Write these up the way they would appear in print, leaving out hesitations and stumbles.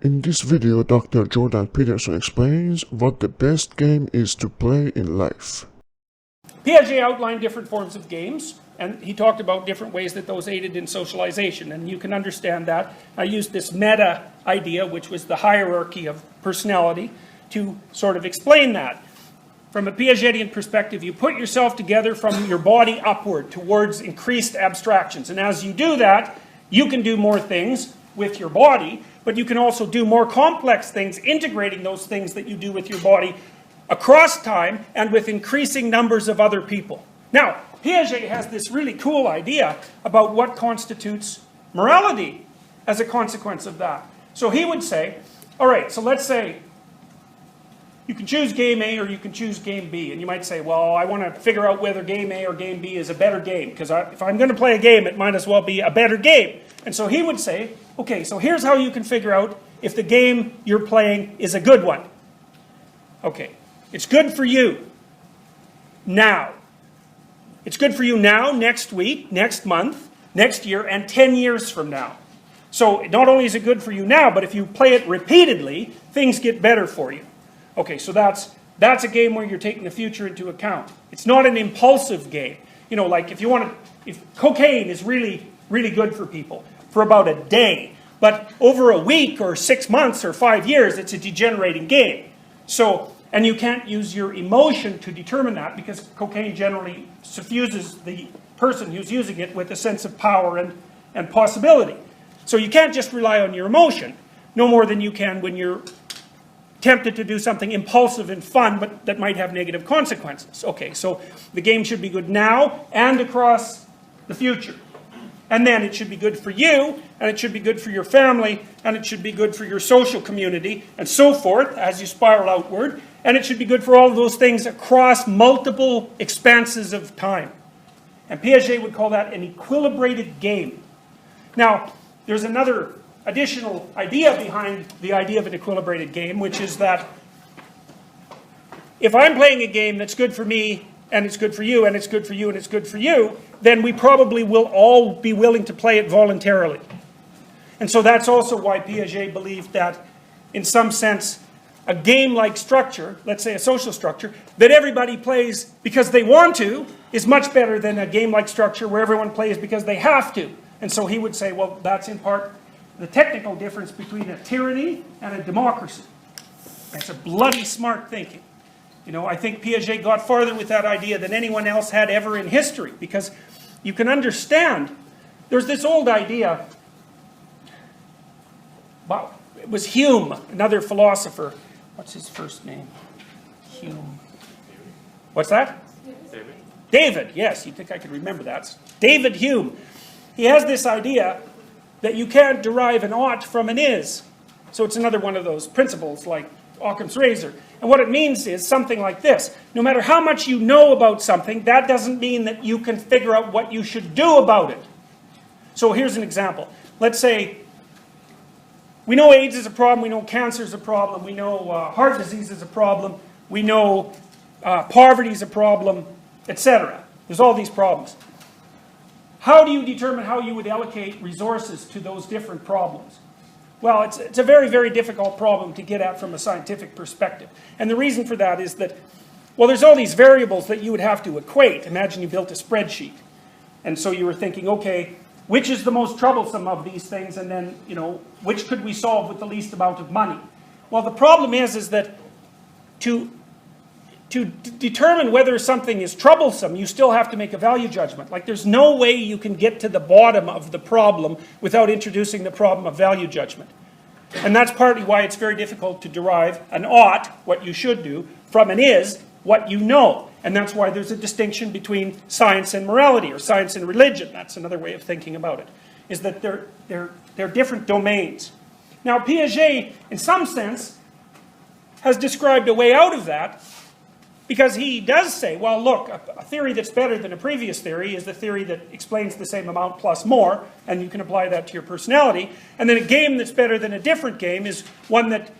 In this video, Dr. Jordan Peterson explains what the best game is to play in life. Piaget outlined different forms of games, and he talked about different ways that those aided in socialization, and you can understand that. I used this meta idea, which was the hierarchy of personality, to sort of explain that. From a Piagetian perspective, you put yourself together from your body upward towards increased abstractions, and as you do that, you can do more things with your body, but you can also do more complex things, integrating those things that you do with your body across time and with increasing numbers of other people. Now, Piaget has this really cool idea about what constitutes morality as a consequence of that. So he would say, all right, so let's say you can choose game A or you can choose game B. And you might say, well, I want to figure out whether game A or game B is a better game, because if I'm going to play a game, it might as well be a better game. And so he would say, okay, so here's how you can figure out if the game you're playing is a good one. Okay, it's good for you now. It's good for you now, next week, next month, next year, and 10 years from now. So not only is it good for you now, but if you play it repeatedly, things get better for you. Okay, so that's a game where you're taking the future into account. It's not an impulsive game. You know, like if cocaine is really, really good for people for about a day, but over a week or 6 months or 5 years, it's a degenerating game. So, and you can't use your emotion to determine that, because cocaine generally suffuses the person who's using it with a sense of power and possibility. So you can't just rely on your emotion, no more than you can when you're tempted to do something impulsive and fun, but that might have negative consequences. Okay, so the game should be good now and across the future. And then it should be good for you, and it should be good for your family, and it should be good for your social community, and so forth, as you spiral outward. And it should be good for all of those things across multiple expanses of time. And Piaget would call that an equilibrated game. Now, there's another additional idea behind the idea of an equilibrated game, which is that if I'm playing a game that's good for me, and it's good for you, and it's good for you, and it's good for you, then we probably will all be willing to play it voluntarily. And so that's also why Piaget believed that, in some sense, a game-like structure, let's say a social structure, that everybody plays because they want to, is much better than a game-like structure where everyone plays because they have to. And so he would say, well, that's in part the technical difference between a tyranny and a democracy. That's a bloody smart thinking. You know, I think Piaget got farther with that idea than anyone else had ever in history, because you can understand, there's this old idea, wow, it was Hume, another philosopher. What's his first name? Hume. What's that? David. David, yes, you'd think I could remember that. David Hume. He has this idea that you can't derive an ought from an is. So it's another one of those principles like Occam's razor. And what it means is something like this. No matter how much you know about something, that doesn't mean that you can figure out what you should do about it. So here's an example. Let's say we know AIDS is a problem, we know cancer is a problem, we know heart disease is a problem, we know poverty is a problem, etc. There's all these problems. How do you determine how you would allocate resources to those different problems? Well, it's a very, very difficult problem to get at from a scientific perspective. And the reason for that is that, well, there's all these variables that you would have to equate. Imagine you built a spreadsheet. And so you were thinking, okay, which is the most troublesome of these things? And then, you know, which could we solve with the least amount of money? Well, the problem is that to determine whether something is troublesome, you still have to make a value judgment. Like, there's no way you can get to the bottom of the problem without introducing the problem of value judgment. And that's partly why it's very difficult to derive an ought, what you should do, from an is, what you know. And that's why there's a distinction between science and morality, or science and religion. That's another way of thinking about it, is that they're different domains. Now, Piaget, in some sense, has described a way out of that, because he does say, well, look, a theory that's better than a previous theory is the theory that explains the same amount plus more, and you can apply that to your personality. And then a game that's better than a different game is one that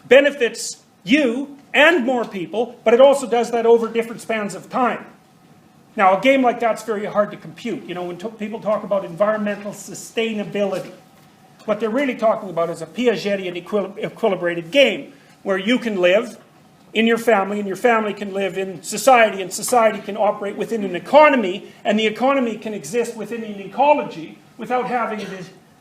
benefits you and more people, but it also does that over different spans of time. Now, a game like that's very hard to compute. You know, when people talk about environmental sustainability, What they're really talking about is a Piagetian equilibrated game, where you can live in your family, and your family can live in society, and society can operate within an economy, and the economy can exist within an ecology without having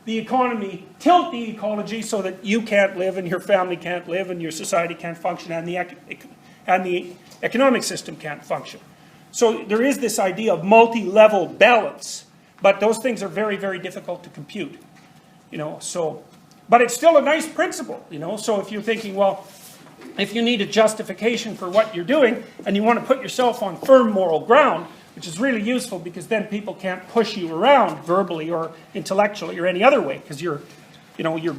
the economy tilt the ecology so that you can't live, and your family can't live, and your society can't function, and the economic system can't function. So there is this idea of multi-level balance, but those things are very, very difficult to compute. But it's still a nice principle, so if you're thinking, well, if you need a justification for what you're doing, and you want to put yourself on firm moral ground, which is really useful because then people can't push you around verbally or intellectually or any other way, because you're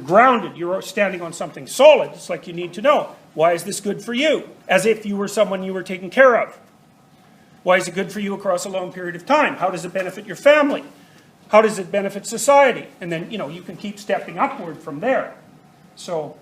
grounded, you're standing on something solid. It's like you need to know, why is this good for you? As if you were someone you were taking care of. Why is it good for you across a long period of time? How does it benefit your family? How does it benefit society? And then, you can keep stepping upward from there. So